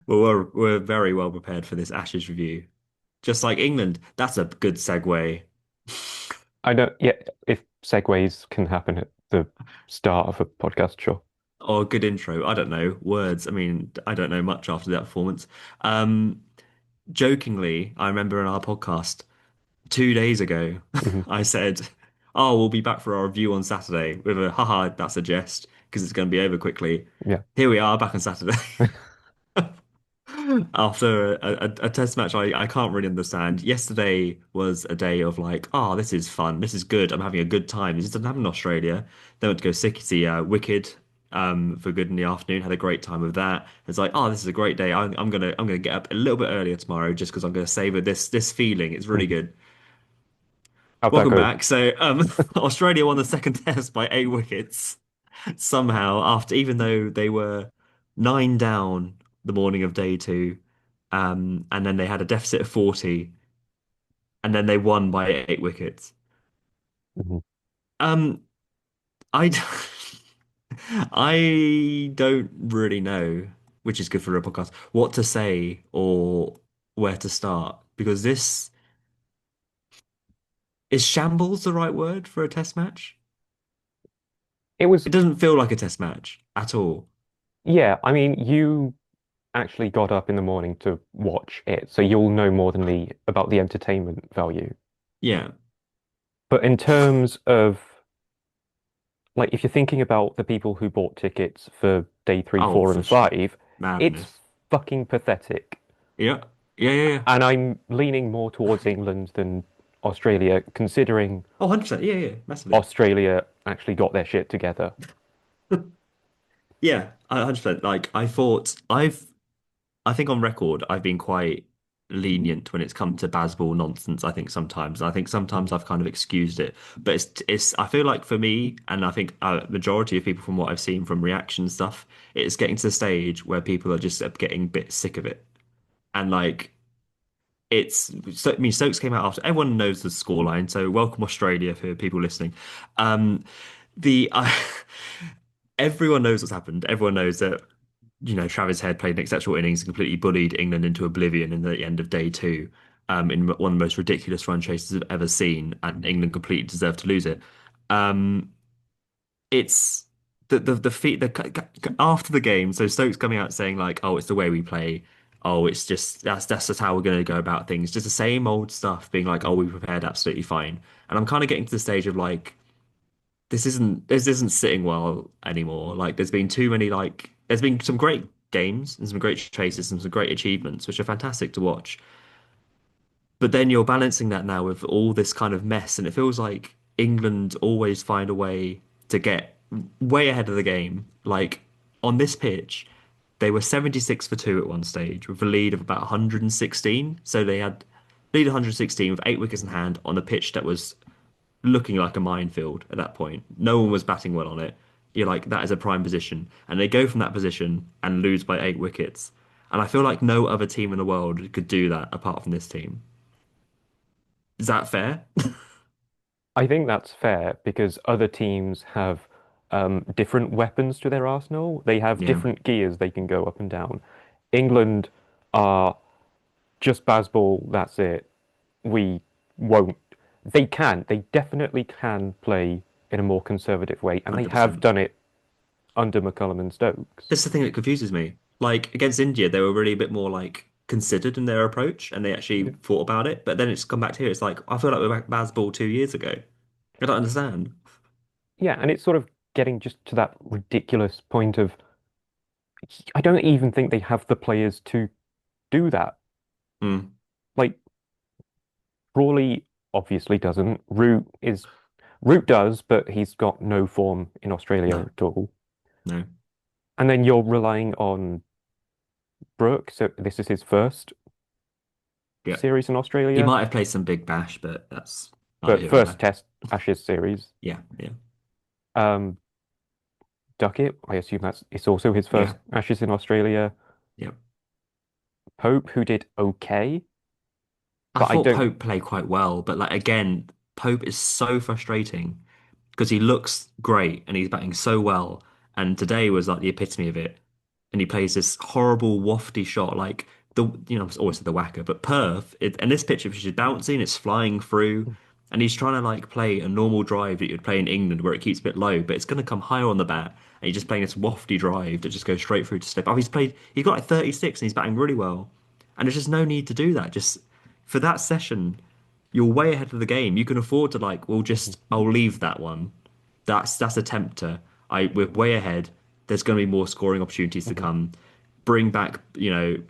Well, we're very well prepared for this Ashes review. Just like England, that's a good segue. I know, yeah, if segues can happen at the start of a podcast, sure. Or a good intro. I don't know. Words. I mean, I don't know much after that performance. Um, Jokingly, I remember in our podcast 2 days ago, Hmm. I said, "Oh, we'll be back for our review on Saturday," with a haha, that's a jest because it's going to be over quickly. Yeah. Here we are back on Saturday. After a test match I can't really understand. Yesterday was a day of like, oh, this is fun. This is good. I'm having a good time. This doesn't happen in Australia. Then went to go see Wicked for good in the afternoon. Had a great time with that. It's like, oh, this is a great day. I'm gonna get up a little bit earlier tomorrow just because I'm gonna savor this feeling. It's really Mhm. good. How'd that Welcome go? back. So Australia won the second test by 8 wickets somehow after even though they were 9 down the morning of day two, and then they had a deficit of 40, and then they won by 8 wickets. Mhm. Um, I I don't really know, which is good for a podcast, what to say or where to start because this is shambles the right word for a test match? It was, It doesn't feel like a test match at all. yeah, I mean, you actually got up in the morning to watch it, so you'll know more than me about the entertainment value. Yeah. But in terms of, like, if you're thinking about the people who bought tickets for day three, Oh, four, for and sure. five, it's Madness. fucking pathetic. Yeah. Yeah, yeah, yeah. And I'm leaning more towards England than Australia, considering Oh, 100%. Yeah, yeah, massively. Australia actually got their shit together. Yeah, 100%. Like I think on record I've been quite lenient when it's come to baseball nonsense. I think sometimes. I think sometimes Mhm. I've kind of excused it. But I feel like for me, and I think majority of people from what I've seen from reaction stuff, it's getting to the stage where people are just getting a bit sick of it. And like I mean, Stokes came out after everyone knows the scoreline, so welcome Australia for people listening. Um, the Everyone knows what's happened. Everyone knows that Travis Head played an exceptional innings and completely bullied England into oblivion in the end of day two, in one of the most ridiculous run chases I've ever seen, and England completely deserved to lose it. Um, it's the feat after the game. So Stokes coming out saying like, "Oh, it's the way we play. Oh, it's just that's just how we're going to go about things." Just the same old stuff, being like, "Oh, we prepared absolutely fine." And I'm kind of getting to the stage of like, this isn't sitting well anymore. Like, there's been some great games and some great chases and some great achievements, which are fantastic to watch. But then you're balancing that now with all this kind of mess, and it feels like England always find a way to get way ahead of the game. Like on this pitch, they were 76 for two at one stage with a lead of about 116. So they had lead 116 with 8 wickets in hand on a pitch that was looking like a minefield at that point. No one was batting well on it. You're like, that is a prime position. And they go from that position and lose by 8 wickets. And I feel like no other team in the world could do that apart from this team. Is that fair? I think that's fair because other teams have different weapons to their arsenal. They have Yeah, different gears they can go up and down. England are just baseball, that's it. We won't. They can. They definitely can play in a more conservative way, and they have 100%. done it under McCullum and Stokes. That's the thing that confuses me. Like against India, they were really a bit more like considered in their approach and they actually Yeah. thought about it. But then it's come back to here. It's like, I feel like we're back baseball 2 years ago. I don't understand. Yeah, and it's sort of getting just to that ridiculous point of I don't even think they have the players to do that. Mm, Like Crawley obviously doesn't. Root does, but he's got no form in Australia no, at all. no. And then you're relying on Brooke, so this is his first Yeah. series in He Australia, might have played some big bash, but that's neither but here nor first there. Test Ashes series. Yeah, yeah, Um, Duckett, I assume it's also his yeah, first Ashes in Australia. yeah. Pope, who did okay, I but I thought don't. Pope played quite well, but like again, Pope is so frustrating because he looks great and he's batting so well. And today was like the epitome of it. and he plays this horrible wafty shot like it's always the whacker, but Perth and this pitch which is bouncing, it's flying through, and he's trying to like play a normal drive that you'd play in England where it keeps a bit low, but it's going to come higher on the bat, and he's just playing this wafty drive that just goes straight through to slip. Oh, he's got like 36 and he's batting really well, and there's just no need to do that. Just for that session, you're way ahead of the game. You can afford to like, well, just I'll leave that one. That's a tempter. We're way ahead. There's going to be more scoring opportunities to Mhm. come. Bring back,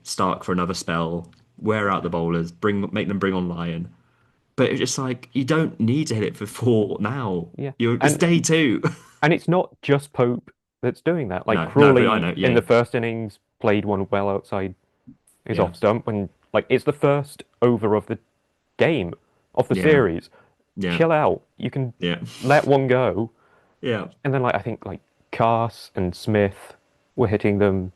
Stark for another spell. Wear out the bowlers. Make them bring on Lion. But it's just like you don't need to hit it for four now. Yeah. It's day two. And it's not just Pope that's doing that. Like No, no, but I Crawley know. in Yeah, the first innings played one well outside his yeah, off stump when like it's the first over of the game of the yeah, series. yeah, Chill out. You can yeah, let one go. yeah. And then like I think like Cass and Smith were hitting them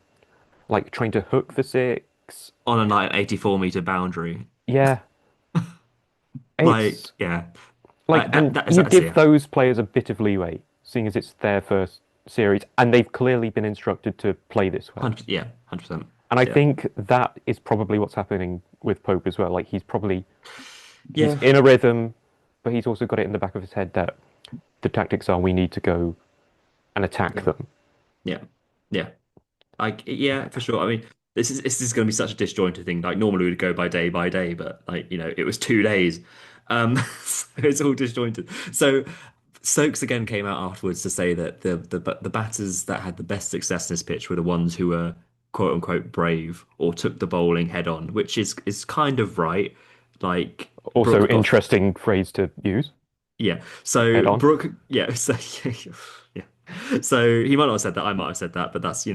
like trying to hook for six. On a like 84-meter boundary. Yeah. Like, It's yeah. and That is you that's give it. those players a bit of leeway, seeing as it's their first series, and they've clearly been instructed to play this way. 100, yeah, 100%. And I Yeah. think that is probably what's happening with Pope as well. Like he's Yeah. in a rhythm, but he's also got it in the back of his head that the tactics are we need to go and attack Yeah. them. Yeah. Yeah. Yeah, for sure. I mean, this is going to be such a disjointed thing. Like normally we'd go by day, but like it was 2 days, so it's all disjointed. So Stokes again came out afterwards to say that the batters that had the best success in this pitch were the ones who were quote unquote brave or took the bowling head on, which is kind of right. Like Also, Brooke got interesting phrase to use. yeah. Head So on. Brooke yeah. So yeah. So he might not have said that. I might have said that, but that's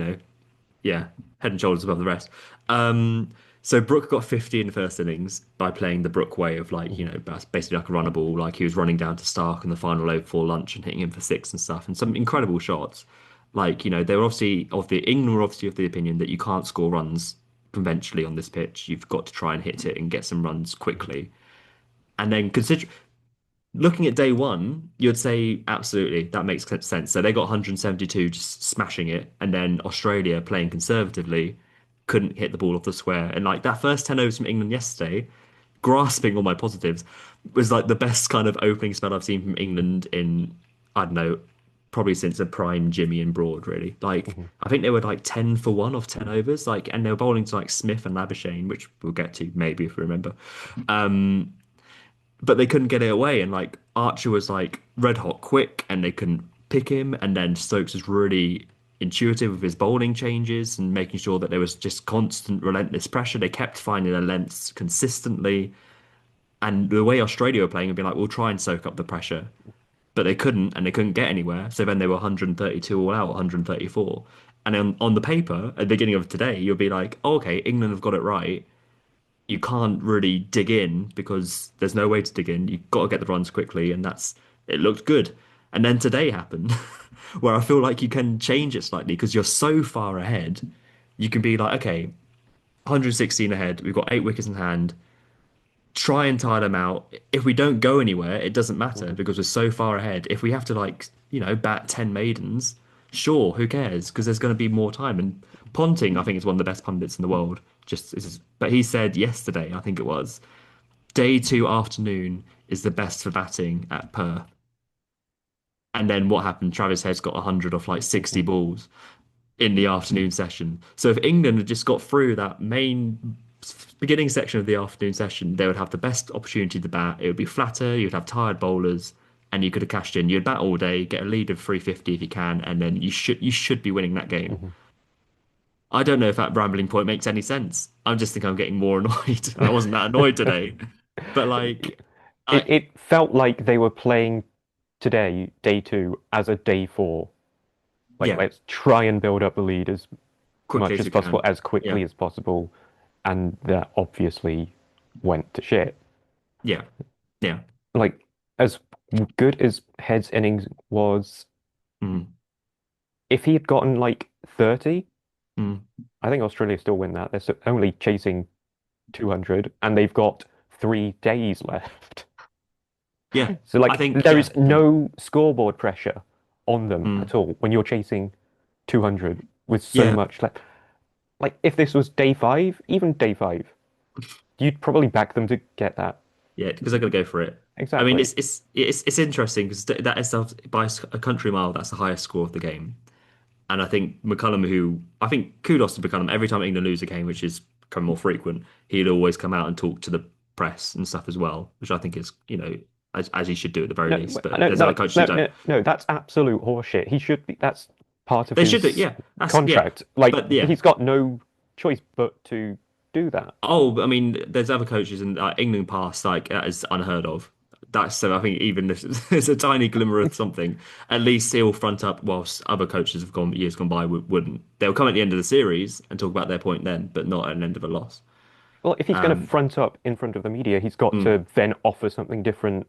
yeah, head and shoulders above the rest. Um, so Brook got 50 in the first innings by playing the Brook way of like, Mhm. basically like a runner ball, like he was running down to Stark in the final over before lunch and hitting him for six and stuff, and some incredible shots. Like, they were obviously England were obviously of the opinion that you can't score runs conventionally on this pitch. You've got to try and hit it and get some runs quickly. And then consider looking at day one, you'd say absolutely that makes sense. So they got 172 just smashing it, and then Australia playing conservatively couldn't hit the ball off the square. And like that first 10 overs from England yesterday, grasping all my positives, was like the best kind of opening spell I've seen from England in I don't know, probably since a prime Jimmy and Broad, really. Like Mhm. I think they were like 10 for one off 10 overs, like and they were bowling to like Smith and Labuschagne, which we'll get to maybe if we remember. Um but they couldn't get it away. And like Archer was like red hot quick, and they couldn't pick him. And then Stokes was really intuitive with his bowling changes and making sure that there was just constant, relentless pressure. They kept finding their lengths consistently. And the way Australia were playing would be like, we'll try and soak up the pressure. But they couldn't, and they couldn't get anywhere. So then they were 132 all out, 134. And then on the paper, at the beginning of today, you'll be like, oh, okay, England have got it right. You can't really dig in because there's no way to dig in. You've got to get the runs quickly, and it looked good. And then today happened, where I feel like you can change it slightly because you're so far ahead. You can be like, okay, 116 ahead. We've got 8 wickets in hand. Try and tire them out. If we don't go anywhere, it doesn't matter Mhm. because we're so far ahead. If we have to like, bat 10 maidens, sure, who cares? Because there's going to be more time. And Ponting, I think, is one of the best pundits in the world. But he said yesterday, I think it was, day two afternoon is the best for batting at Perth. And then what happened? Travis Head's got 100 off like 60 Mhm. balls in the afternoon session. So if England had just got through that main beginning section of the afternoon session, they would have the best opportunity to bat. It would be flatter, you'd have tired bowlers, and you could have cashed in. You'd bat all day, get a lead of 350 if you can, and then you should be winning that game. Mhm. I don't know if that rambling point makes any sense. I just think I'm getting more annoyed, and I wasn't that annoyed today. But like, I It felt like they were playing today, day two, as a day four. Like, yeah, let's try and build up the lead as quickly much as as we possible, can. as Yeah, quickly as possible. And that obviously went to shit. yeah, yeah. Like, as good as Head's innings was, Mm, if he had gotten like 30, mm. I think Australia still win that. Only chasing 200, and they've got 3 days left. Yeah, So, I like, think there yeah, is yeah. no scoreboard pressure on them Mm. at all when you're chasing 200 with so Yeah, much left. Like if this was day five, even day five, you'd probably back them to get that. Yeah, because they're gonna go for it. I mean, Exactly. it's interesting because that is by a country mile. That's the highest score of the game. And I think McCullum, who I think kudos to McCullum, every time England lose a game, which is becoming more frequent, he'd always come out and talk to the press and stuff as well, which I think is, as he should do at the very No, least. But no, there's other no, coaches who no, don't. no, no. That's absolute horseshit. He should be. That's part of They should do, his yeah. That's yeah. contract. Like But yeah. he's got no choice but to do that. Oh, I mean, there's other coaches in England past like that is unheard of. That's so I think even if there's a tiny glimmer of something, at least he'll front up whilst other coaches have gone years gone by wouldn't. They'll come at the end of the series and talk about their point then, but not at the end of a loss. Well, if he's going to Um, front up in front of the media, he's got mm, to then offer something different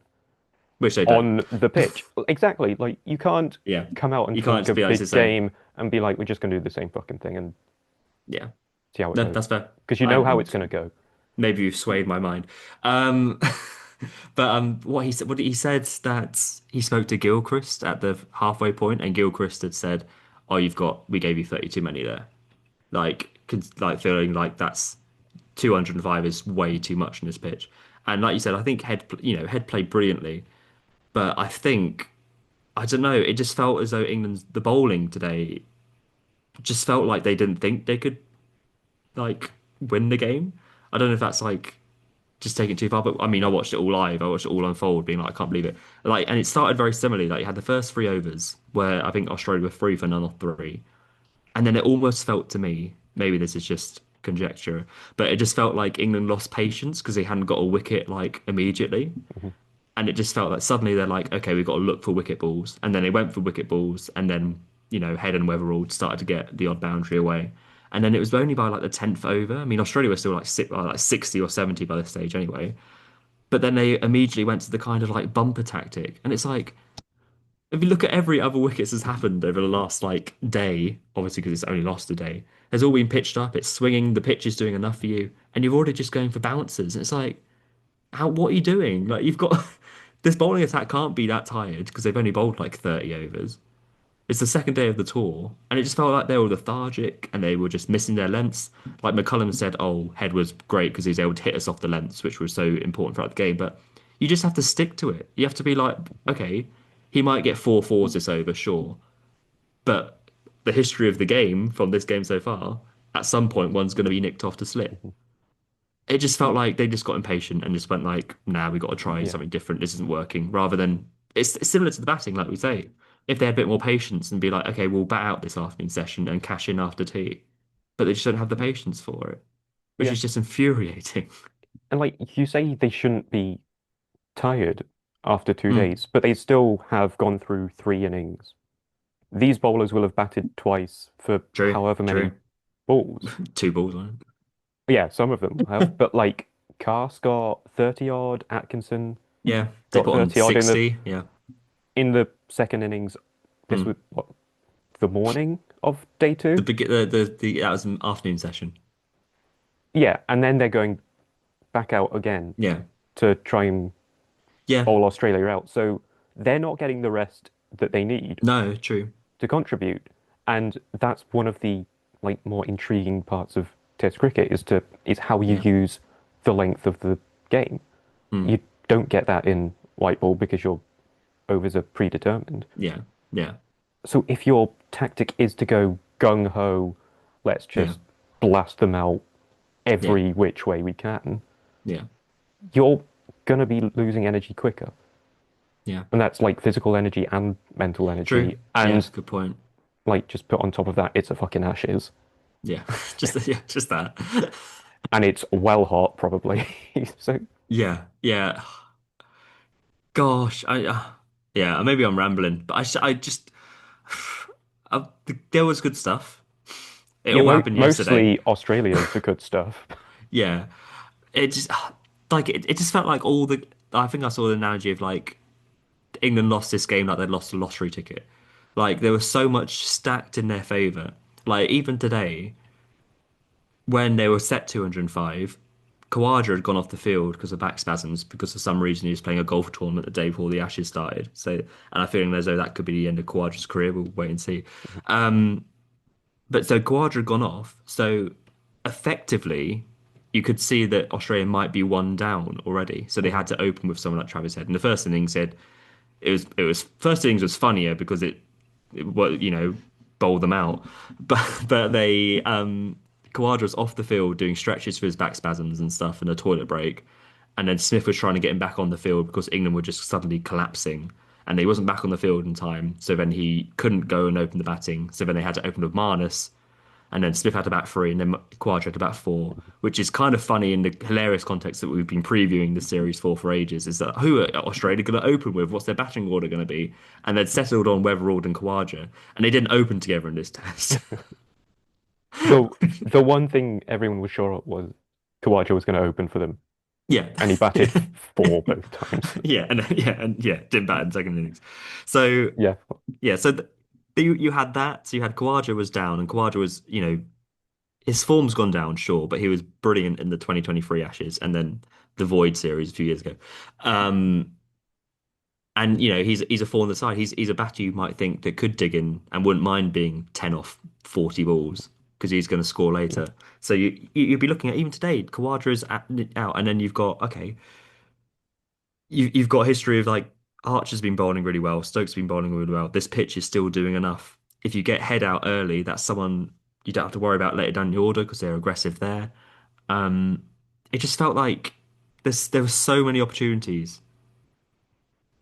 which they don't. on the pitch. Exactly. Like you can't Yeah, come out and you can't talk just a be like it's the big same. game and be like, we're just going to do the same fucking thing and Yeah, see how it no, goes. that's fair. Because you know how I it's going to go. maybe you've swayed my mind. Um, but what he said that he spoke to Gilchrist at the halfway point, and Gilchrist had said, "Oh, we gave you 30 too many there." Like feeling like that's 205 is way too much in this pitch. And like you said, I think Head played brilliantly, but I don't know, it just felt as though the bowling today just felt like they didn't think they could like win the game. I don't know if that's like just taking it too far, but I mean, I watched it all live. I watched it all unfold, being like, I can't believe it. Like, and it started very similarly. Like, you had the first three overs where I think Australia were three for none of three, and then it almost felt to me, maybe this is just conjecture, but it just felt like England lost patience because they hadn't got a wicket like immediately. Mhm. And it just felt like suddenly they're like, okay, we've got to look for wicket balls. And then they went for wicket balls, and then, Head and Weatherall started to get the odd boundary away. And then it was only by like the 10th over. I mean, Australia was still like 60 or 70 by this stage anyway. But then they immediately went to the kind of like bumper tactic. And it's like, if you look at every other wickets that's happened over the last like day, obviously because it's only lost a day, has all been pitched up. It's swinging, the pitch is doing enough for you, and you're already just going for bouncers. And it's like, what are you doing? Like you've got this bowling attack can't be that tired because they've only bowled like 30 overs. It's the second day of the tour, and it just felt like they were lethargic and they were just missing their lengths. Like McCullum said, "Oh, Head was great because he was able to hit us off the lengths, which was so important throughout the game." But you just have to stick to it. You have to be like, okay, he might get four fours this over, sure, but the history of the game from this game so far, at some point, one's going to be nicked off to slip. Mhm. It just felt like they just got impatient and just went like, "Nah, we got to try Yeah. something different. This isn't working." Rather than it's similar to the batting, like we say. If they had a bit more patience and be like, "Okay, we'll bat out this afternoon session and cash in after tea," but they just don't have the patience for it, which Yeah. is just infuriating. And like you say, they shouldn't be tired after two Mm, days, but they still have gone through three innings. These bowlers will have batted twice for true, however many true. balls. Two balls on it. Yeah, some of them have, but like Cast got 30 odd, Atkinson Yeah, they got put on 30 odd 60. Yeah. in the second innings. This was Mm. what, the morning of day The, two. beg- the that was an afternoon session. Yeah, and then they're going back out again Yeah. to try and Yeah. bowl Australia out. So they're not getting the rest that they need No, true. to contribute. And that's one of the like more intriguing parts of Test cricket is how you Yeah. use the length of the game. Mm. You don't get that in white ball because your overs are predetermined. Yeah. Yeah. So if your tactic is to go gung ho, let's Yeah. just blast them out Yeah. every which way we can, Yeah. you're gonna be losing energy quicker. Yeah. And that's like physical energy and mental True. energy. Yeah, And good point. like just put on top of that, it's a fucking Ashes. Yeah. Just that. And it's well hot, probably. So Yeah. Yeah. Gosh, yeah, maybe I'm rambling, but I just there was good stuff. It yeah, all happened yesterday. mostly Australia's the good stuff. Yeah. It just like it just felt like all the I think I saw the analogy of like England lost this game like they'd lost a lottery ticket. Like there was so much stacked in their favor. Like even today, when they were set 205, Khawaja had gone off the field because of back spasms because for some reason he was playing a golf tournament the day before the Ashes started. So, and I'm feeling as though that could be the end of Khawaja's career. We'll wait and see. Um, but so Khawaja had gone off. So effectively, you could see that Australia might be one down already. So they Hmm. had to open with someone like Travis Head. And the first innings said it was first innings was funnier because it was bowled them out, but they Khawaja was off the field doing stretches for his back spasms and stuff and a toilet break, and then Smith was trying to get him back on the field because England were just suddenly collapsing. And he wasn't back on the field in time, so then he couldn't go and open the batting. So then they had to open with Marnus, and then Smith had to bat three, and then Quadra had to bat four, which is kind of funny in the hilarious context that we've been previewing the series for ages. Is that who are Australia going to open with? What's their batting order going to be? And they'd settled on Weatherald and Khawaja, and they didn't open together in this test. The the one thing everyone was sure of was Kawaja was going to open for them, Yeah, and he batted four both times. yeah, didn't bat in second innings. So Yeah. yeah, so you had that. So you had Khawaja was down, and Khawaja was his form's gone down, sure, but he was brilliant in the 2023 Ashes and then the Void series a few years ago. Um, and he's a four on the side. He's a batter you might think that could dig in and wouldn't mind being 10 off 40 balls because he's going to score later. So you'd be looking at even today, Kawadra's out, and then you've got okay, you've got a history of like Archer's been bowling really well, Stokes been bowling really well. This pitch is still doing enough. If you get head out early, that's someone you don't have to worry about later down the order because they're aggressive there. Um, it just felt like there were so many opportunities.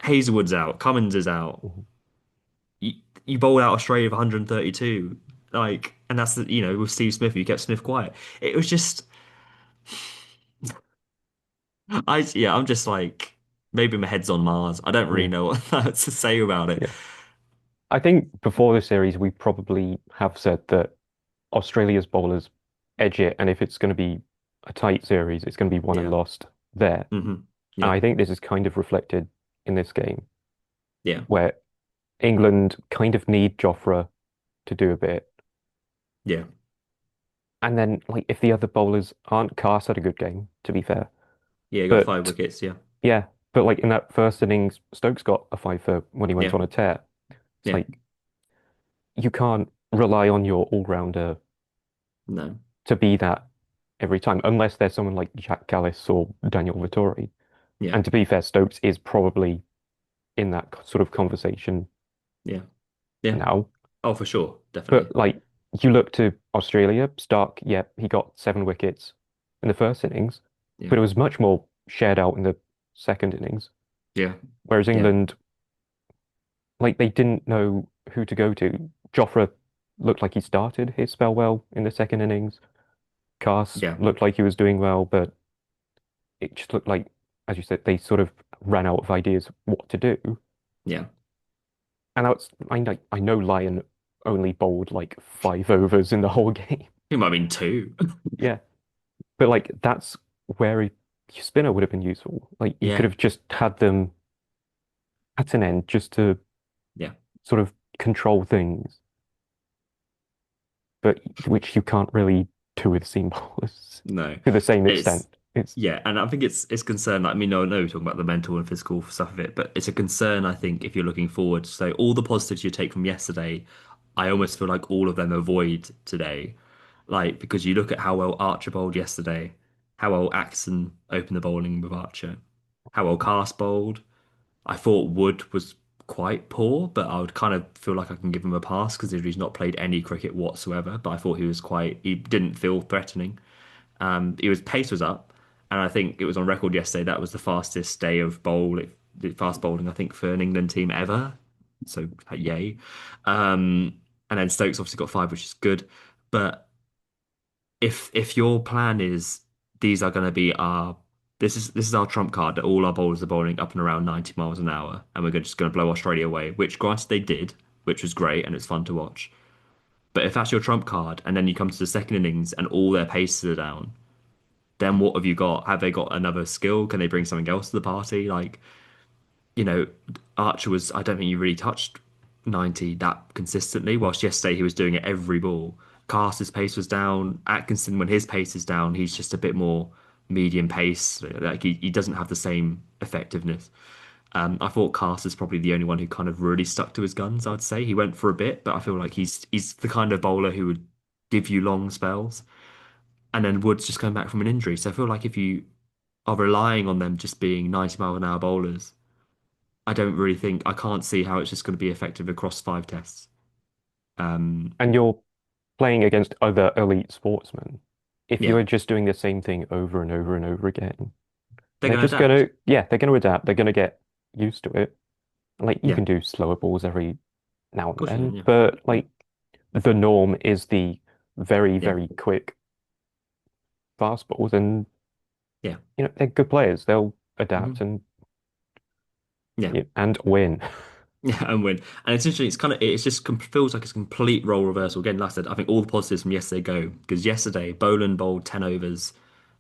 Hazelwood's out, Cummins is out. Mhm. You, you bowled out Australia for 132, like, and that's with Steve Smith, you kept Smith quiet. It was just, I'm just like maybe my head's on Mars. I don't really Mm. know what to say about it. Yeah. I think before this series, we probably have said that Australia's bowlers edge it, and if it's going to be a tight series, it's going to be won and Yeah. lost there. And Yeah. I think this is kind of reflected in this game, Yeah. where England kind of need Jofra to do a bit. Yeah. And then, like, if the other bowlers aren't, Cast had a good game, to be fair. Yeah. You got five But wickets. Yeah. yeah, but like in that first innings, Stokes got a five for when he went Yeah. on a tear. It's Yeah. like you can't rely on your all-rounder No. to be that every time, unless there's someone like Jack Callis or Daniel Vittori. Yeah. And to be fair, Stokes is probably in that sort of conversation Yeah. Yeah. now. Oh, for sure. Definitely. But like you look to Australia, Stark, yeah, he got 7 wickets in the first innings, Yeah. but it was much more shared out in the second innings. Yeah. Whereas Yeah. England, like they didn't know who to go to. Jofra looked like he started his spell well in the second innings. Cast Yeah. looked like he was doing well, but it just looked like, as you said, they sort of ran out of ideas what to do. Yeah. And I know Lyon only bowled like 5 overs in the whole game. It might have been two. Yeah, but like that's where a spinner would have been useful. Like you could Yeah. have just had them at an end just to Yeah. sort of control things, but which you can't really do with seam bowlers No. to the same It's extent. It's Yeah, and I think it's concern. Like, I mean, no, we're talking about the mental and physical stuff of it, but it's a concern. I think if you're looking forward, so all the positives you take from yesterday, I almost feel like all of them avoid today. Like because you look at how well Archer bowled yesterday, how well Axon opened the bowling with Archer, how well Cast bowled. I thought Wood was quite poor, but I would kind of feel like I can give him a pass because he's not played any cricket whatsoever. But I thought he didn't feel threatening. Pace was up, and I think it was on record yesterday that was the fastest day of fast bowling I think for an England team ever. So yay. And then Stokes obviously got five, which is good. But if your plan is these are going to be our this is our trump card that all our bowlers are bowling up and around 90 miles an hour, and just going to blow Australia away, which granted they did, which was great and it's fun to watch. But if that's your trump card, and then you come to the second innings and all their paces are down, then what have you got? Have they got another skill? Can they bring something else to the party? Like, you know, Archer was, I don't think he really touched 90 that consistently, whilst yesterday he was doing it every ball. Carter's pace was down. Atkinson, when his pace is down, he's just a bit more medium pace. Like he doesn't have the same effectiveness. I thought Carter's probably the only one who kind of really stuck to his guns, I'd say. He went for a bit, but I feel like he's the kind of bowler who would give you long spells. And then Wood's just coming back from an injury. So I feel like if you are relying on them just being 90-mile-an-hour bowlers, I can't see how it's just going to be effective across 5 tests. Um, And you're playing against other elite sportsmen. If yeah, you're just doing the same thing over and over and over again, they're they're going to just adapt. gonna, yeah, they're gonna adapt. They're gonna get used to it. Like you Yeah, can of do slower balls every now and course you can. then, Yeah, but like the norm is the very, yeah, very quick fast balls, and yeah, they're good players. They'll adapt hmm and yeah. and win. Yeah, and win. And it's interesting. It's just feels like it's a complete role reversal. Again, like I said, I think all the positives from yesterday go because yesterday Boland bowled 10 overs,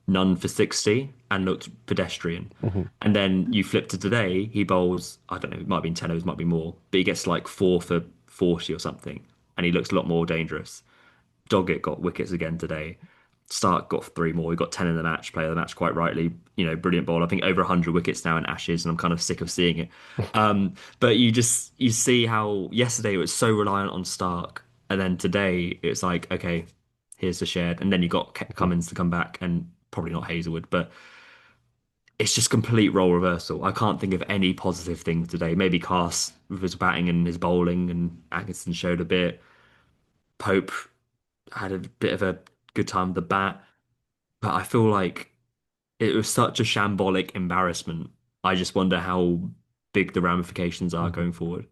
none for 60, and looked pedestrian. Mhm. And then you flip to today, he bowls, I don't know, it might be 10 overs, might be more, but he gets like 4 for 40 or something, and he looks a lot more dangerous. Doggett got wickets again today. Stark got 3 more. He got 10 in the match, player of the match quite rightly. Brilliant ball. I think over 100 wickets now in Ashes, and I'm kind of sick of seeing it. But you see how yesterday it was so reliant on Stark, and then today it's like, okay, here's the shared, and then you got Cummins to come back, and probably not Hazelwood, but it's just complete role reversal. I can't think of any positive things today. Maybe Cast with his batting and his bowling, and Atkinson showed a bit. Pope had a bit of a good time with the bat, but I feel like it was such a shambolic embarrassment. I just wonder how big the ramifications are Mhm. going forward.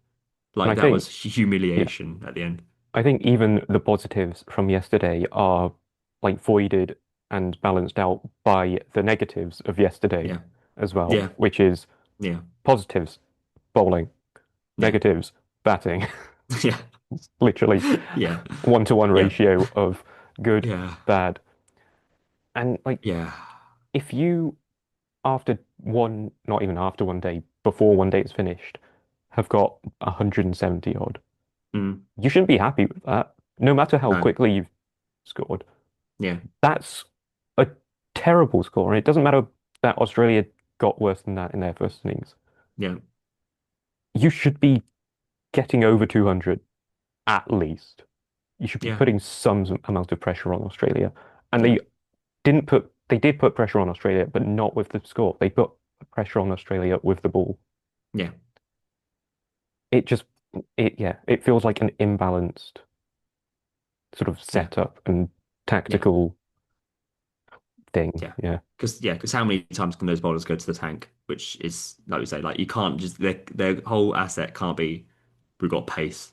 And Like I that was think, yeah, humiliation at the end. I think even the positives from yesterday are like voided and balanced out by the negatives of yesterday Yeah, as well, yeah, which is yeah, positives, bowling, yeah, negatives, batting. yeah, Literally yeah, 1-to-1 yeah, ratio of good, yeah, bad. And like yeah, if you after one, not even after one day, before one day is finished, have got 170 odd, mm, you shouldn't be happy with that. No matter how no, quickly you've scored. yeah, That's a terrible score. And it doesn't matter that Australia got worse than that in their first innings. yeah, You should be getting over 200 at least. You should be yeah, putting some amount of pressure on Australia. And yeah, they did put pressure on Australia, but not with the score. They put pressure on Australia with the ball. yeah, It just, yeah, it feels like an imbalanced sort of yeah, setup and yeah, tactical thing. yeah. Yeah. Because how many times can those bowlers go to the tank? Which is like we say, like you can't just their whole asset can't be we've got pace.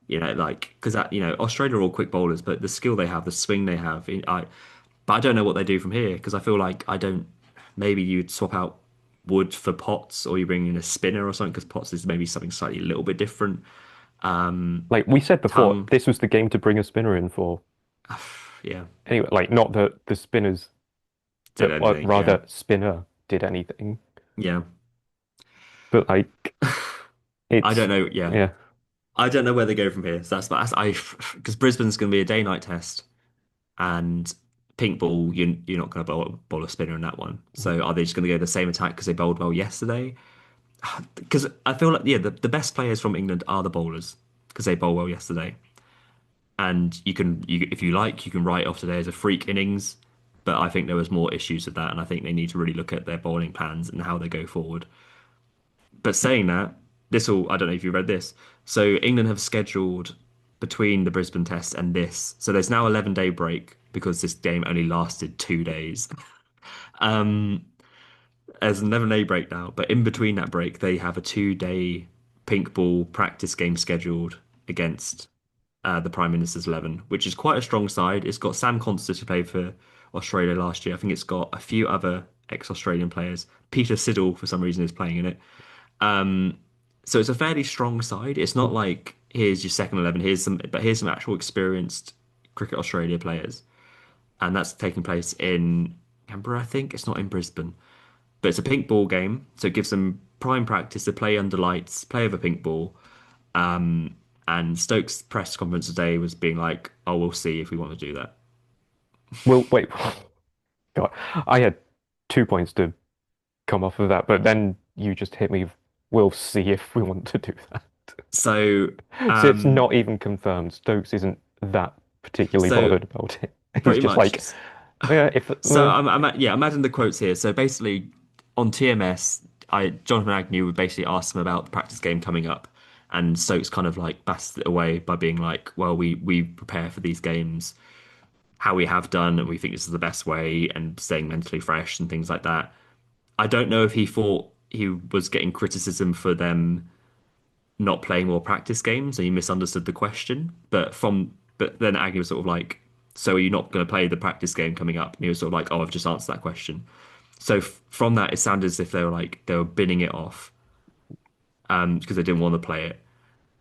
Like because that Australia are all quick bowlers, but the skill they have, the swing they have, but I don't know what they do from here because I feel like I don't. Maybe you'd swap out Wood for Potts, or you bring in a spinner or something because Potts is maybe something slightly a little bit different. Like we said before, Tongue, this was the game to bring a spinner in for. yeah, Anyway, like not that the spinners did that anything, yeah, rather spinner did anything, yeah. but like I it's don't know, yeah, yeah. I don't know where they go from here. So that's I because Brisbane's going to be a day-night test, and pink ball, you're not going to bowl a spinner in that one. So are they just going to go the same attack because they bowled well yesterday? Because I feel like the best players from England are the bowlers because they bowl well yesterday, and if you like you can write off today as a freak innings, but I think there was more issues with that, and I think they need to really look at their bowling plans and how they go forward. But saying that, this will I don't know if you read this. So England have scheduled between the Brisbane test and this, so there's now 11-day break because this game only lasted 2 days. Um, there's an 11-day break now, but in between that break, they have a 2-day pink ball practice game scheduled against the Prime Minister's 11, which is quite a strong side. It's got Sam Constance who played for Australia last year. I think it's got a few other ex-Australian players. Peter Siddle, for some reason, is playing in it. Um, so it's a fairly strong side. It's not like here's your second 11, here's some actual experienced Cricket Australia players, and that's taking place in Canberra, I think. It's not in Brisbane. But it's a pink ball game, so it gives them prime practice to play under lights, play over pink ball. And Stokes' press conference today was being like, "Oh, we'll see if we want to do that." Well, wait, God, I had 2 points to come off of that, but then you just hit me. We'll see if we want to do that. So, So it's um, not even confirmed. Stokes isn't that. particularly So bothered about it. He's pretty just much. like, yeah, if So yeah, imagine the quotes here. So basically, on TMS, Jonathan Agnew would basically ask them about the practice game coming up, and Stokes kind of like bassed it away by being like, "Well, we prepare for these games how we have done, and we think this is the best way, and staying mentally fresh and things like that." I don't know if he thought he was getting criticism for them not playing more practice games, and he misunderstood the question. But then Agnew was sort of like, "So are you not going to play the practice game coming up?" And he was sort of like, "Oh, I've just answered that question." So from that, it sounded as if they were binning it off because they didn't want to play it.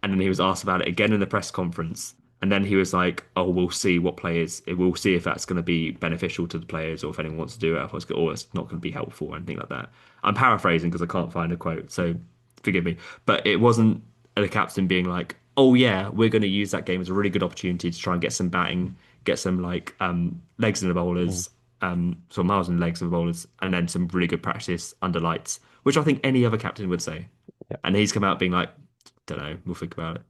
And then he was asked about it again in the press conference. And then he was like, "Oh, we'll see what players. We'll see if that's going to be beneficial to the players, or if anyone wants to do it, or it's not going to be helpful or anything like that." I'm paraphrasing because I can't find a quote, so forgive me. But it wasn't the captain being like, "Oh yeah, we're going to use that game as a really good opportunity to try and get some batting, get some like legs in the mm, bowlers, some miles and legs in the bowlers, and then some really good practice under lights," which I think any other captain would say. yeah, And he's come out being like, "Don't know, we'll think about it."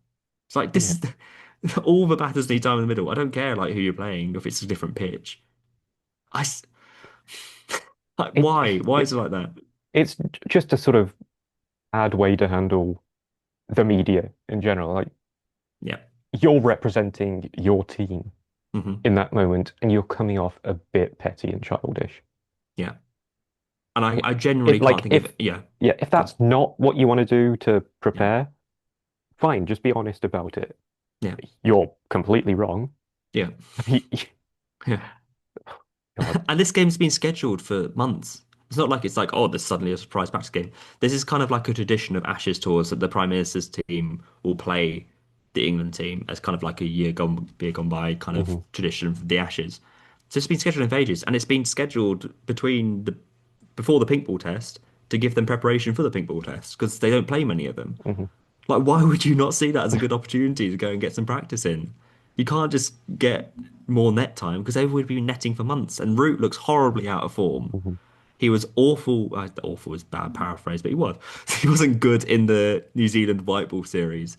It's like yeah. this is all the batters need time in the middle. I don't care like who you're playing if it's a different pitch. I s- like It, why? Why it is it like that? it's just a sort of bad way to handle the media in general. Like Yeah. you're representing your team Hmm. in that moment, and you're coming off a bit petty and childish. Yeah. And Like, I genuinely if can't like think of if it. Yeah. yeah, if Go on. that's not what you want to do to Yeah. prepare, fine, just be honest about it. Yeah. You're completely wrong. Yeah. Yeah. God. And this game's been scheduled for months. It's not like it's like, oh, there's suddenly a surprise practice game. This is kind of like a tradition of Ashes tours that the Prime Minister's team will play the England team as kind of like a year gone by kind of Hmm. tradition for the Ashes. So it's been scheduled in ages, and it's been scheduled before the pink ball test to give them preparation for the pink ball test because they don't play many of them. Hmm. Like, why would you not see that as a good opportunity to go and get some practice in? You can't just get more net time because everyone would be netting for months. And Root looks horribly out of form. Hmm. He was awful. Awful is bad paraphrase, but he was. He wasn't good in the New Zealand white ball series.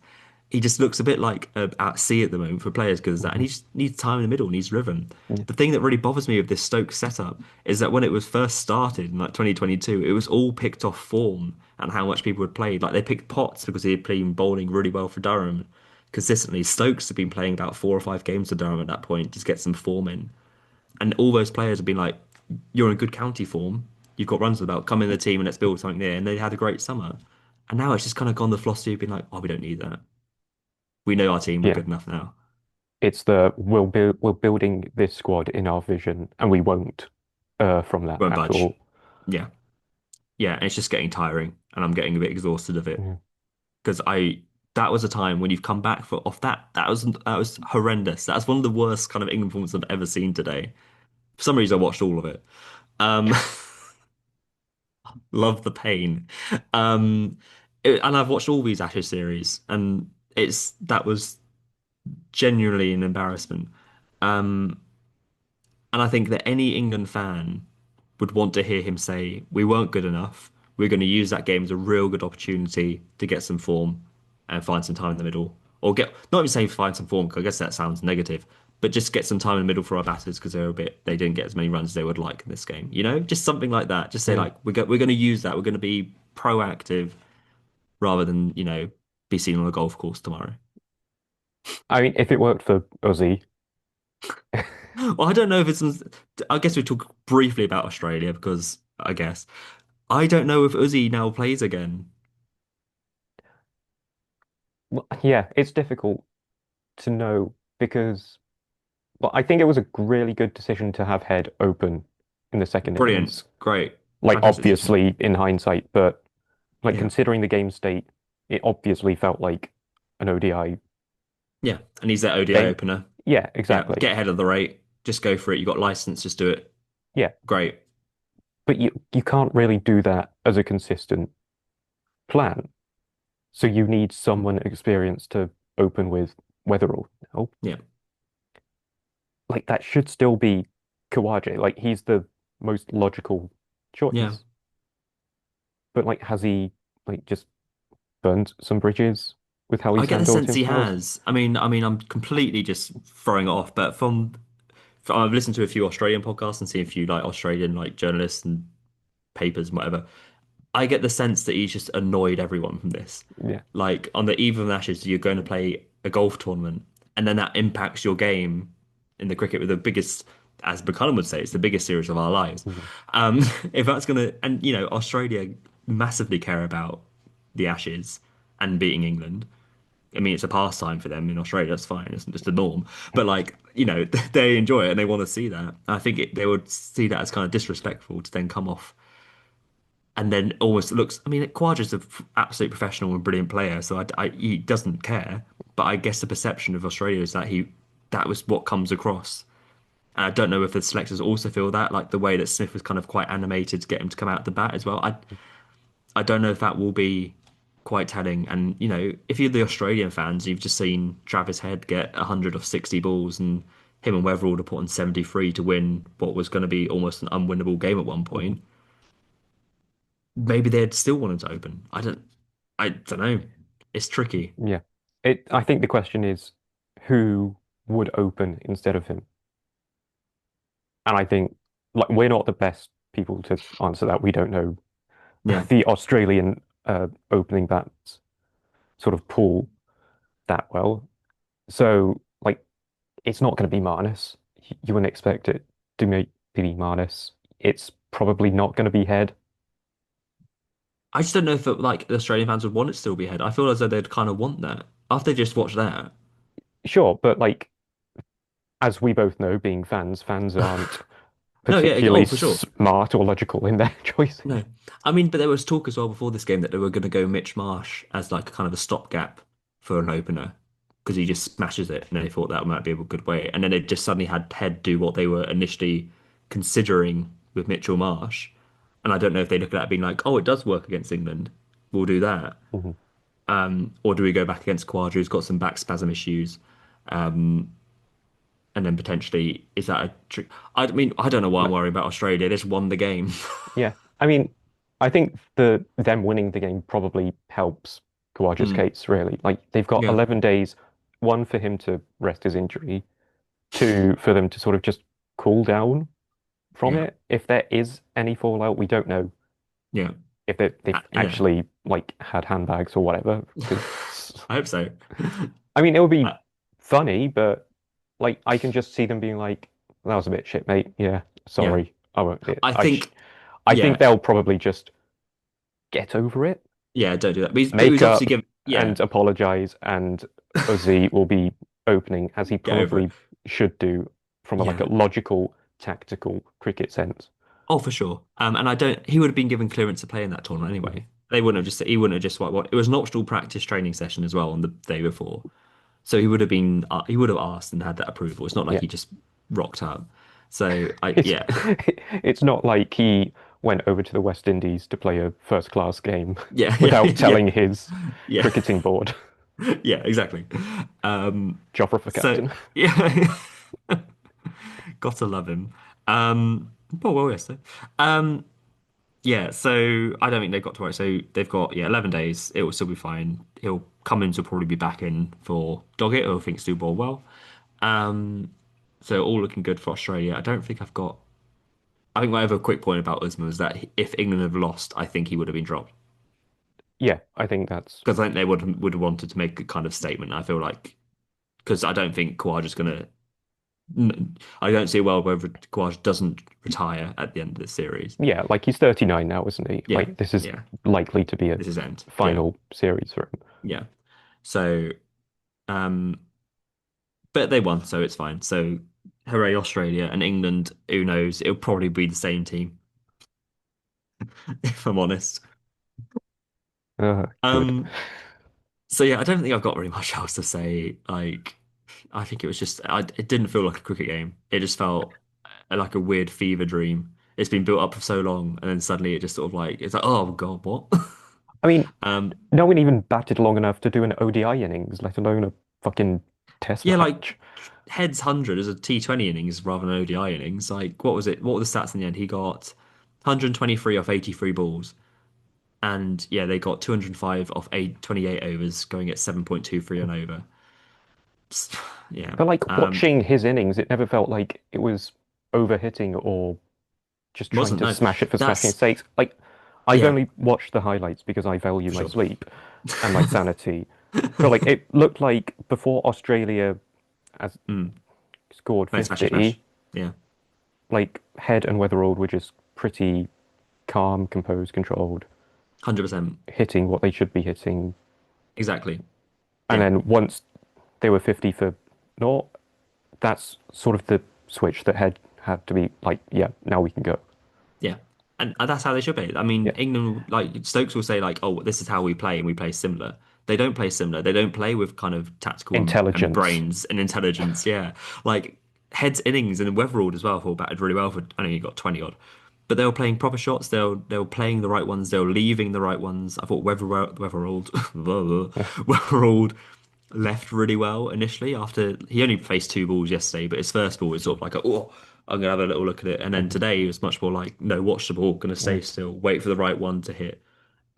He just looks a bit like at sea at the moment for players because of that, and Hmm. he just needs time in the middle, needs rhythm. Yeah. The thing that really bothers me with this Stoke setup is that when it was first started in like 2022, it was all picked off form and how much people had played. Like they picked Potts because he had been bowling really well for Durham consistently. Stokes had been playing about 4 or 5 games for Durham at that point, just get some form in. And all those players have been like, "You're in good county form. You've got runs about. Come in the team and let's build something there." And they had a great summer. And now it's just kind of gone the philosophy of being like, "Oh, we don't need that. We know our team. We're Yeah. good enough now. It's the we're building this squad in our vision, and we won't from that Won't at budge." all. Yeah, yeah. And it's just getting tiring, and I'm getting a bit exhausted of it Yeah. because I. That was a time when you've come back for off that. That was horrendous. That's one of the worst kind of England performances I've ever seen today. For some reason, I watched all of it. Um, love the pain. Um, and I've watched all these Ashes series, and that was genuinely an embarrassment. Um, and I think that any England fan would want to hear him say, "We weren't good enough. We're going to use that game as a real good opportunity to get some form and find some time in the middle, or get not even saying find some form, because I guess that sounds negative." But just get some time in the middle for our batters because they didn't get as many runs as they would like in this game. You know, just something like that. Just say Yeah. like we're going to use that. We're going to be proactive rather than, be seen on a golf course tomorrow. I mean, if it worked for Uzi, Well, I don't know if I guess we talk briefly about Australia because I guess I don't know if Uzi now plays again. well, yeah, it's difficult to know because, well, I think it was a really good decision to have Head open in the second Brilliant, innings. great, Like, fantastic decision. obviously, in hindsight, but like Yeah, considering the game state, it obviously felt like an ODI yeah, and he's that ODI game. opener. Yeah, Yeah, exactly. get ahead of the rate. Just go for it. You got license. Just do it. Yeah, Great. but you can't really do that as a consistent plan. So you need someone experienced to open with, whether or no. Yeah, Like that should still be Kawaja. Like he's the most logical yeah, choice. But like has he like just burned some bridges? with how I he's get the handled sense he himself. has. I mean, I'm completely just throwing it off, but I've listened to a few Australian podcasts and seen a few like Australian like journalists and papers and whatever. I get the sense that he's just annoyed everyone from this. Yeah. Like on the eve of the Ashes, you're going to play a golf tournament, and then that impacts your game in the cricket with the biggest, as Buchanan would say, it's the biggest series of our lives. Mhm. Um, if that's gonna, and Australia massively care about the Ashes and beating England. I mean, it's a pastime for them in Australia. That's fine. It's just the norm. But like, they enjoy it and they want to see that. I think they would see that as kind of disrespectful to then come off and then almost looks. I mean, Quadra's an absolute professional and brilliant player, so he doesn't care. But I guess the perception of Australia is that that was what comes across. And I don't know if the selectors also feel that, like the way that Smith was kind of quite animated to get him to come out the bat as well. I don't know if that will be quite telling. And if you're the Australian fans, you've just seen Travis Head get 100 off 60 balls, and him and Weatherall to put on 73 to win what was going to be almost an unwinnable game at one Mhm. point. Maybe they'd still want to open. I don't know. It's tricky. Yeah. I think the question is who would open instead of him? And I think like we're not the best people to answer that. We don't know Yeah. the Australian opening bats sort of pool that well. So like it's not going to be Marnus. You wouldn't expect it to be Marnus. It's probably not going to be Head. I just don't know if like the Australian fans would want it to still be Head. I feel as though they'd kind of want that after they just watched that. Sure, but like as we both know, being fans aren't No, yeah, particularly oh, for sure. smart or logical in their choices. No. I mean, but there was talk as well before this game that they were going to go Mitch Marsh as like kind of a stopgap for an opener because he just smashes it, and they thought that might be a good way. And then they just suddenly had Head do what they were initially considering with Mitchell Marsh. And I don't know if they look at that being like, oh, it does work against England. We'll do that. Mhm. Or do we go back against Quadri, who's got some back spasm issues? And then potentially, is that a trick? I mean, I don't know why I'm Like, worried about Australia. They just won the game. yeah, I mean, I think them winning the game probably helps Kawaja's Mm, case really. Like they've got yeah, 11 days, one for him to rest his injury, two for them to sort of just cool down from yeah, it. If there is any fallout, we don't know yeah, if they've yeah. actually like had handbags or whatever. Because I hope so. I mean, it would Uh, be funny, but like I can just see them being like, "That was a bit shit, mate. Yeah, yeah, sorry. I won't. I think, I think yeah, they'll probably just get over it, yeah, don't do that. But he's make obviously up, given, yeah, and apologize, and Ozzy will be opening as he get over it. probably should do from like a Yeah. logical, tactical cricket sense." Oh, for sure. And I don't. He would have been given clearance to play in that tournament Mhm. anyway. They wouldn't have just. He wouldn't have just what. It was an optional practice training session as well on the day before. So he would have been. He would have asked and had that approval. It's not like Yeah, he just rocked up. So I it's yeah it's not like he went over to the West Indies to play a first class game yeah yeah without yeah telling his yeah cricketing board, yeah exactly. Um. Jofra for So captain. yeah, gotta love him. Poor well yesterday. Um. Yeah, so I don't think they've got to worry. So they've got 11 days. It will still be fine. He'll Cummins will probably be back in for Doggett, who thinks do ball well. Um, so all looking good for Australia. I don't think I've got. I think my other quick point about Usman was that if England had lost, I think he would have been dropped Yeah, I think that's because I think they would have wanted to make a kind of statement. I feel like because I don't think Khawaja's gonna. I don't see a world where Khawaja doesn't retire at the end of the series. yeah, like he's 39 now, isn't he? Yeah, Like this is yeah. likely to be a This is end. Yeah, final series for him. yeah. So. Um, but they won, so it's fine. So hooray, Australia and England. Who knows? It'll probably be the same team, if I'm honest. Good. Um, so yeah, I don't think I've got very much else to say. Like, I think it was just, it didn't feel like a cricket game. It just felt like a weird fever dream. It's been built up for so long, and then suddenly it just sort of like it's like, oh God, what? I mean, Um, no one even batted long enough to do an ODI innings, let alone a fucking test yeah, like match. Head's 100 as a T20 innings rather than ODI innings. Like, what was it? What were the stats in the end? He got 123 off 83 balls. And yeah, they got 205 off 28 overs, going at 7.23 and over. Yeah. But like watching his innings, it never felt like it was overhitting or just trying Wasn't to no. smash it for smashing its That's sake. Like I've yeah, only watched the highlights because I value for my sure. sleep and my sanity. But like it looked like before Australia has Mm. scored No, smashy 50, smash. Yeah. like Head and Weatherald were just pretty calm, composed, controlled, 100%. hitting what they should be hitting. Exactly. And Yeah. then once they were 50 for naught, that's sort of the switch that had to be like, yeah, now we can go. Yeah. And that's how they should be. I mean, Yeah. England, like Stokes will say, like, oh, this is how we play, and we play similar. They don't play similar. They don't play with kind of tactical and Intelligence. brains and intelligence. Yeah. Like Head's innings and Weatherald as well, for batted really well for I know he got 20 odd. But they were playing proper shots. They were playing the right ones. They were leaving the right ones. I thought Weatherald Weatherald left really well initially after he only faced two balls yesterday, but his first ball was sort of like, oh, I'm gonna have a little look at it. And then Mhm. today he was much more like, no, watch the ball, gonna Yeah. stay still, wait for the right one to hit.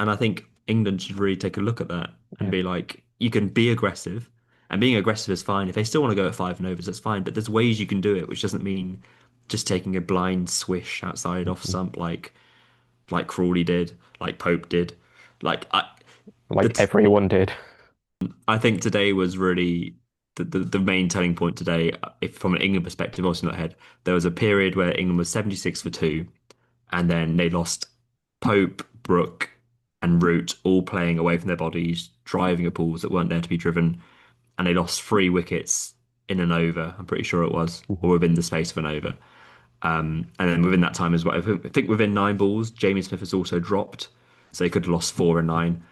And I think England should really take a look at that and Yeah. be like, you can be aggressive, and being aggressive is fine. If they still want to go at five and overs, that's fine. But there's ways you can do it, which doesn't mean just taking a blind swish outside off Mhm. stump like Crawley did, like Pope did. Like the Like t everyone did. I think today was really the main turning point today. If from an England perspective, obviously not ahead, there was a period where England was 76 for two, and then they lost Pope, Brook, and Root all playing away from their bodies, driving at balls that weren't there to be driven, and they lost three wickets in an over. I'm pretty sure it was, or Mhm. within the space of an over. And then within that time as well, I think within nine balls, Jamie Smith has also dropped, so they could have lost four and nine.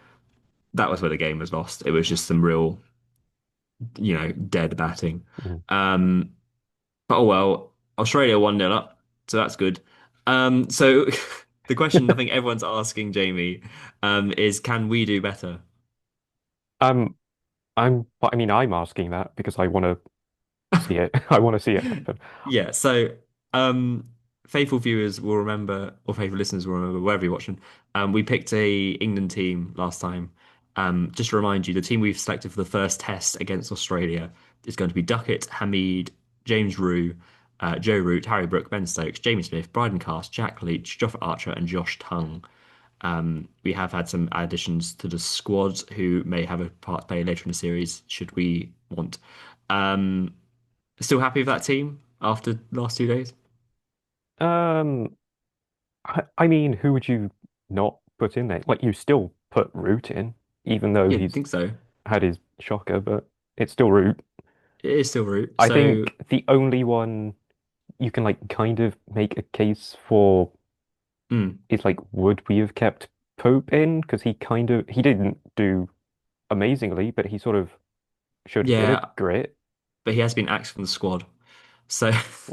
That was where the game was lost. It was just some real dead batting. Mhm. Um, but oh well, Australia 1-0 up, so that's good. So the question I think everyone's asking, Jamie, is can we do better? Um, but I mean, I'm asking that because I want to see it. I want to see it happen. Yeah, so um, faithful viewers will remember, or faithful listeners will remember, wherever you're watching, we picked a England team last time. Just to remind you, the team we've selected for the first test against Australia is going to be Duckett, Hamid, James Rue, Joe Root, Harry Brook, Ben Stokes, Jamie Smith, Bryden Cast, Jack Leach, Joffa Archer, and Josh Tongue. We have had some additions to the squad who may have a part to play later in the series, should we want. Um, Still happy with that team after the last 2 days? Um, I mean, who would you not put in there? Like, you still put Root in, even though Yeah, I he's think so. had his shocker, but it's still Root. It is still Root. I So, think the only one you can like kind of make a case for mm, is like, would we have kept Pope in? Because he didn't do amazingly, but he sort of showed a bit of yeah, grit. but he has been axed from the squad. So,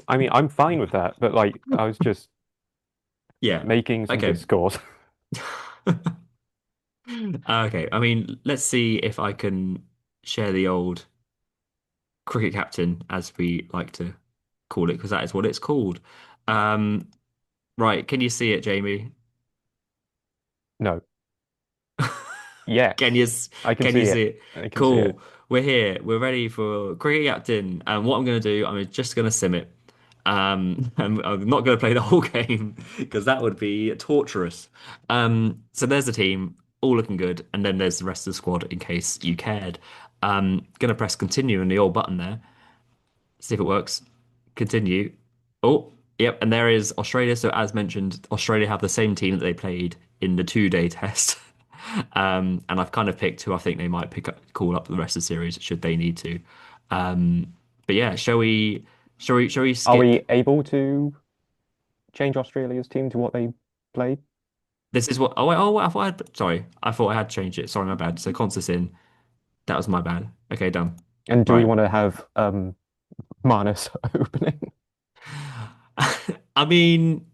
I mean, I'm fine with that, but like, I was just yeah. making some Okay. discourse. Okay. I mean, let's see if I can share the old cricket captain, as we like to call it, because that is what it's called. Um, right. Can you see it, Jamie? No. Can you Yes, I can can see you see it. it? I can see it. Cool. We're here. We're ready for cricket captain. And what I'm going to do, I'm just going to sim it. I'm not going to play the whole game because that would be torturous. So there's the team, all looking good, and then there's the rest of the squad in case you cared. Going to press continue on the old button there. See if it works. Continue. Oh, yep. And there is Australia. So as mentioned, Australia have the same team that they played in the 2 day test. And I've kind of picked who I think they might call up the rest of the series should they need to. But yeah, shall we Are skip? we able to change Australia's team to what they played? This is what. I thought I had. Sorry, I thought I had changed it. Sorry, my bad. So Constance in. That was my bad. Okay, done. And do we Right. want to have Manus opening? I mean,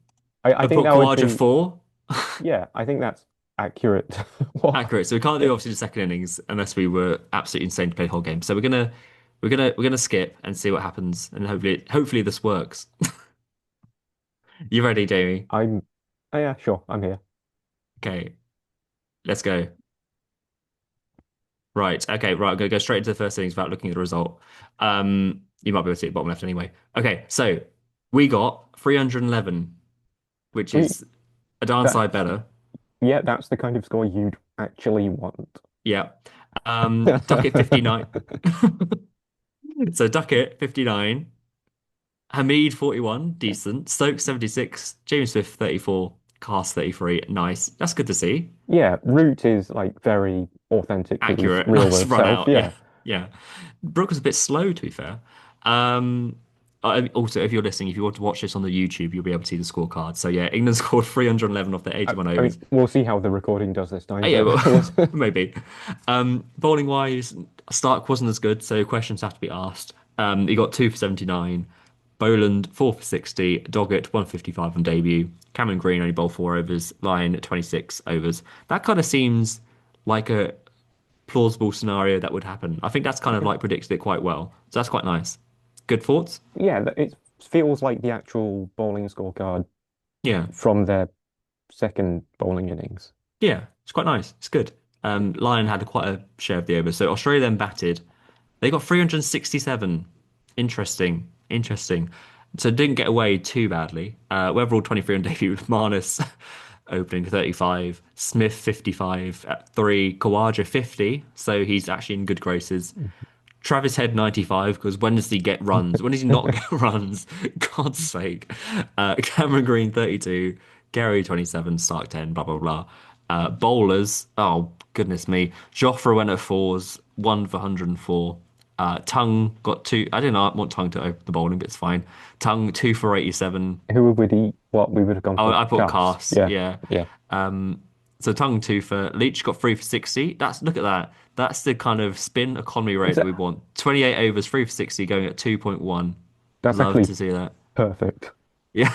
I a think that would Quadra be, four. yeah, I think that's accurate. What? Accurate. So we can't Yeah. do obviously the second innings unless we were absolutely insane to play the whole game. So we're gonna skip and see what happens, and hopefully this works. You ready, Jamie? I'm, oh yeah, sure, I'm here. Okay. let's go. Right. Okay. Right. I'm gonna go straight into the first innings without looking at the result. You might be able to see it bottom left anyway. Okay. So we got 311, which I mean, is a darn sight that's better. yeah, that's the kind of score you'd actually want. Yeah. Duckett 59. So Duckett 59, Hamid 41, decent. Stokes 76, James Smith 34, Cast 33. Nice. That's good to see. Yeah, Root is like very authentic to his Accurate. real Nice world run self. out. Yeah. Yeah. Yeah. Brooke was a bit slow, to be fair. Um, Also, if you're listening, if you want to watch this on the YouTube, you'll be able to see the scorecard. So yeah, England scored 311 off their I, 81 I mean, overs. we'll see how the recording does this time, Yeah, but well, maybe. Bowling wise, Stark wasn't as good, so questions have to be asked. He got 2 for 79. Boland 4 for 60. Doggett 155 on debut. Cameron Green only bowled 4 overs. Lyon 26 overs. That kind of seems like a plausible scenario that would happen. I think that's kind of like predicted it quite well. So that's quite nice. Good thoughts? yeah, it feels like the actual bowling scorecard Yeah. from their second bowling innings. Yeah, it's quite nice. It's good. Lyon had quite a share of the overs. So Australia then batted. They got 367. Interesting. Interesting. So didn't get away too badly. Weatherall 23 on debut with Marnus opening 35, Smith 55 at 3, Kawaja 50. So he's actually in good graces. Travis Head 95 because when does he get runs? When does he not get runs? God's sake. Cameron Green 32, Gary 27, Stark 10, blah blah blah. Bowlers, oh goodness me. Joffre went at fours, 1 for 104. Tongue got two. I didn't know, I want Tongue to open the bowling, but it's fine. Tongue 2 for 87. Who would eat what we would have gone Oh, for I put cast? Cast, Yeah, yeah. yeah. Um, so Tongue 2 for Leach got 3 for 60. That's look at that. That's the kind of spin economy rate Is that that, we want. 28 overs, 3 for 60, going at 2.1. that's Love actually to see that. perfect. Yeah.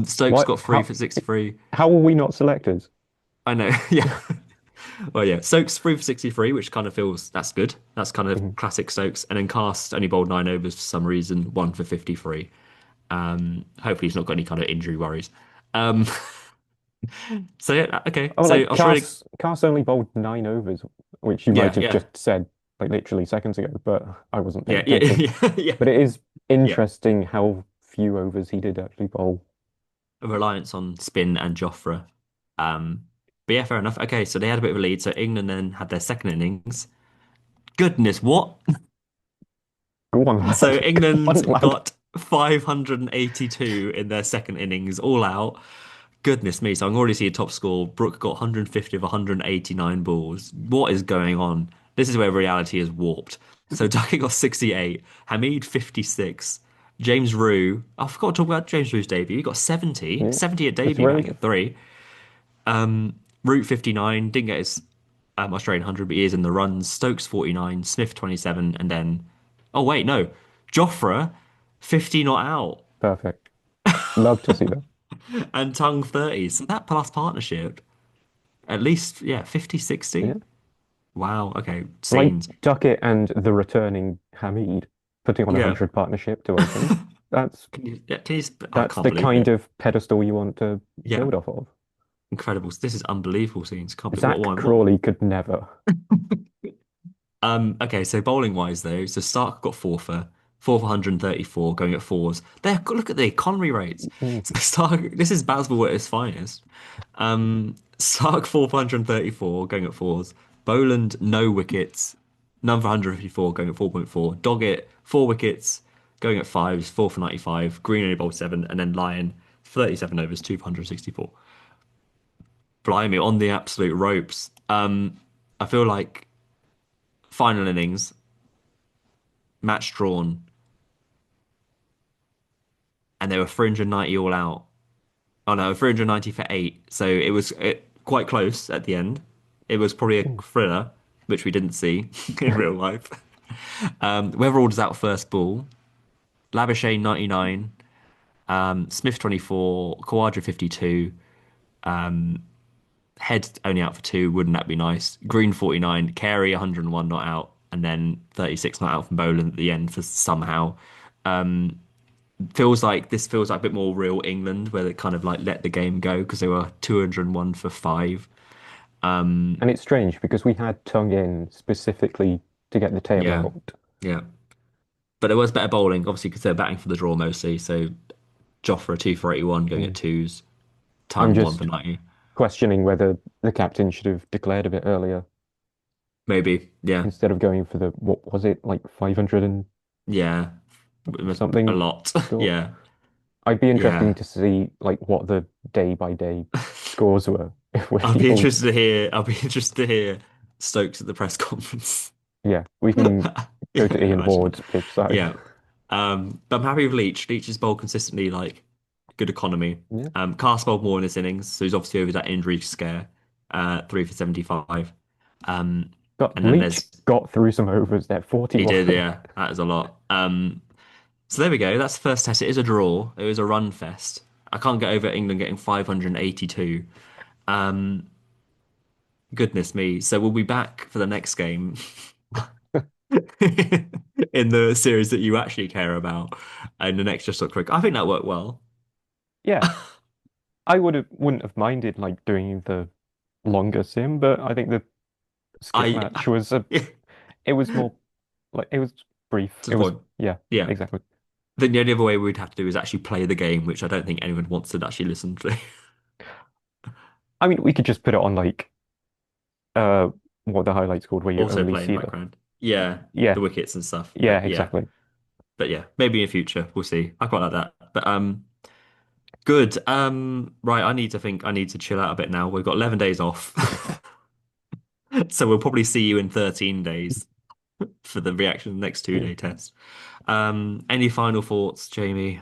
Stokes What? got 3 for 63. How were we not selected? I know. Yeah. Well, yeah. Stokes 3 for 63, which kind of feels that's good. That's kind of Mhm. classic Stokes. And then Cast only bowled 9 overs for some reason, 1 for 53. Hopefully he's not got any kind of injury worries. Um, so yeah, okay. Oh, So like Australia, Cast only bowled 9 overs, which you yeah, might have yeah, just said like literally seconds ago, but I wasn't paying yeah, yeah, attention. yeah, yeah, But it is yeah. interesting how few overs he did actually bowl. A reliance on spin and Joffre. Um, but yeah, fair enough. Okay, so they had a bit of a lead. So England then had their second innings. Goodness, what? Go on, So lad. Go on, England lad. got 582 in their second innings, all out. Goodness me. So I can already see a top score. Brooke got 150 of 189 balls. What is going on? This is where reality is warped. So Ducky got 68, Hamid 56, James Rue. I forgot to talk about James Rue's debut. He got 70, Yeah, 70 at it's debut, really batting good. at 3. Route 59 didn't get his Australian 100, but he is in the runs. Stokes 49, Smith 27, and then, oh wait, no, Joffre 50 not out, Perfect. Love to see that. and Tongue 30. So that plus partnership, at least, yeah, 50, Yeah. 60. Wow, okay, Like scenes. Duckett and the returning Hamid putting on a Yeah. 100 partnership to open. That's I that's can't the believe kind it. of pedestal you want to Yeah, build off of. incredible. This is unbelievable scenes. Can't believe Zach what. Crawley could never. Okay, so bowling wise though, so Stark got 4 for 134, going at fours. There, look at the economy rates. Mm. So Stark, this is Basel at its finest. Stark 4 for 134, going at fours. Boland no wickets, none for 154, going at 4.4. Doggett 4 wickets, going at fives, 4 for 95. Green only bowled 7, and then Lyon 37 overs, 2 for 164. Blimey, on the absolute ropes. I feel like final innings, match drawn, and they were 390 all out. Oh no, 390 for 8. So it was quite close at the end. It was probably a Mm. thriller, which we didn't see in real life. Weatherall was out first ball. Labuschagne 99, Smith 24, Kawadra 52, Head only out for 2. Wouldn't that be nice? Green 49, Carey 101 not out, and then 36 not out from Boland at the end for somehow. feels like this feels like a bit more real England, where they kind of like let the game go because they were 201 for five. Um, And it's strange because we had Tongue in specifically to get the tail yeah, out. yeah. But there was better bowling, obviously, because they're batting for the draw mostly. So Jofra 2 for 81, going at Mm. twos. I'm Tongue 1 for just 90. questioning whether the captain should have declared a bit earlier Maybe, yeah, instead of going for the, what was it, like 500 and yeah. It must a something lot. score. Yeah, I'd be interesting yeah. to see like what the day by day scores were if I'll be we all, interested to hear. I'll be interested to hear Stokes at the press conference. yeah, we can go to Yeah, Ian imagine. Ward's pitch side. Yeah. But I'm happy with Leach. Leach is bowled consistently, like good economy. Yeah. Cast bowled more in this innings, so he's obviously over that injury scare. 3 for 75. Um, But and then Leach there's got through some overs there, he did, 41. yeah, that is a lot. So there we go. That's the first test. It is a draw. It was a run fest. I can't get over England getting 582. Um, Goodness me. So we'll be back for the next game in the series that you actually care about, and the next just look quick. I think that worked well. Yeah, I wouldn't have minded like doing the longer sim, but I think the skip I match was a yeah, it was more like it was brief. to It the was point. yeah, Yeah. exactly. I think the only other way we'd have to do is actually play the game, which I don't think anyone wants to actually listen to. I mean, we could just put it on like uh what the highlights called where you Also only play in the see the background. Yeah, yeah, the wickets and stuff. yeah, exactly. But yeah, maybe in future we'll see. I quite like that. But good. Right, I need to chill out a bit now. We've got 11 days off. So we'll probably see you in 13 days for the reaction to the next Yeah. 2 day test. Any final thoughts, Jamie?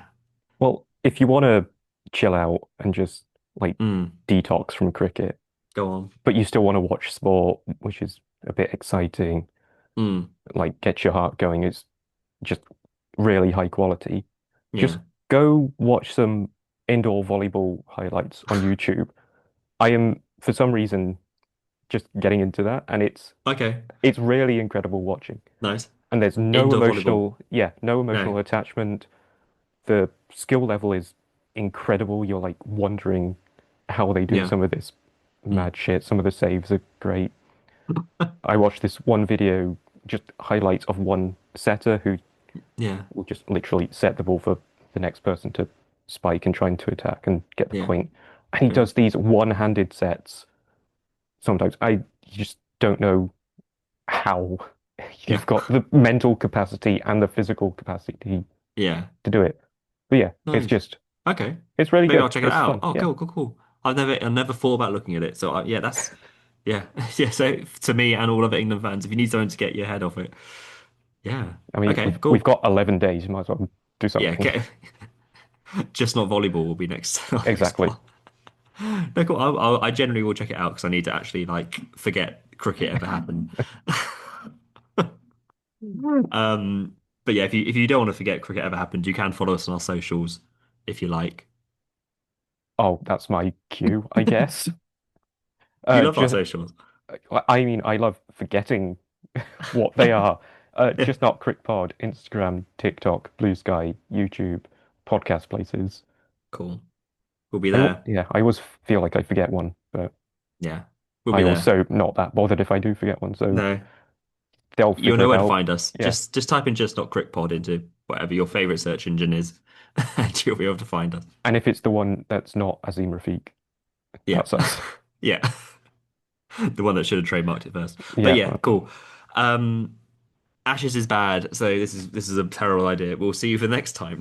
Well, if you want to chill out and just like Mm, detox from cricket, go on. but you still want to watch sport, which is a bit exciting, Mm, like gets your heart going, it's just really high quality. Just yeah. go watch some indoor volleyball highlights on YouTube. I am, for some reason, just getting into that, and Okay. it's really incredible watching. Nice. And there's no Indoor volleyball. emotional, yeah, no No. emotional attachment. The skill level is incredible. You're like wondering how they do Yeah. some of this Mm, mad shit. Some of the saves are great. I watched this one video, just highlights of one setter who yeah. will just literally set the ball for the next person to spike and trying to attack and get the Yeah. point. And he Yeah. does these one-handed sets. Sometimes I just don't know how Yeah. you've got the mental capacity and the physical capacity Yeah. to do it. But yeah, Nice. Okay. it's really Maybe good. I'll check it It's out. fun. Oh, Yeah. cool, cool, cool. I never thought about looking at it. So yeah, that's yeah, yeah. So to me and all other England fans, if you need something to get your head off it, yeah. I mean, Okay, we've cool. got 11 days. You might as well do Yeah, something. just not volleyball will be next on next Exactly. one. No, cool. I generally will check it out because I need to actually like forget cricket ever happened. But yeah, if you don't want to forget cricket ever happened, you can follow us on our socials if you like. Oh, that's my cue, I guess. You love our Just, socials. I mean, I love forgetting what they are. Just not CrkPod, Instagram, TikTok, Blue Sky, YouTube, podcast places. Cool. We'll be there. Yeah, I always feel like I forget one, but Yeah, we'll I be there. also not that bothered if I do forget one, so No, they'll you'll figure know it where to out. find us. Yeah. Just type in just not crick pod into whatever your favorite search engine is, and you'll be able to find us. And if it's the one that's not Azim Rafiq, Yeah, that's us. yeah, the one that should have trademarked it first. But Yeah. yeah, cool. Ashes is bad, so this is a terrible idea. We'll see you for next time.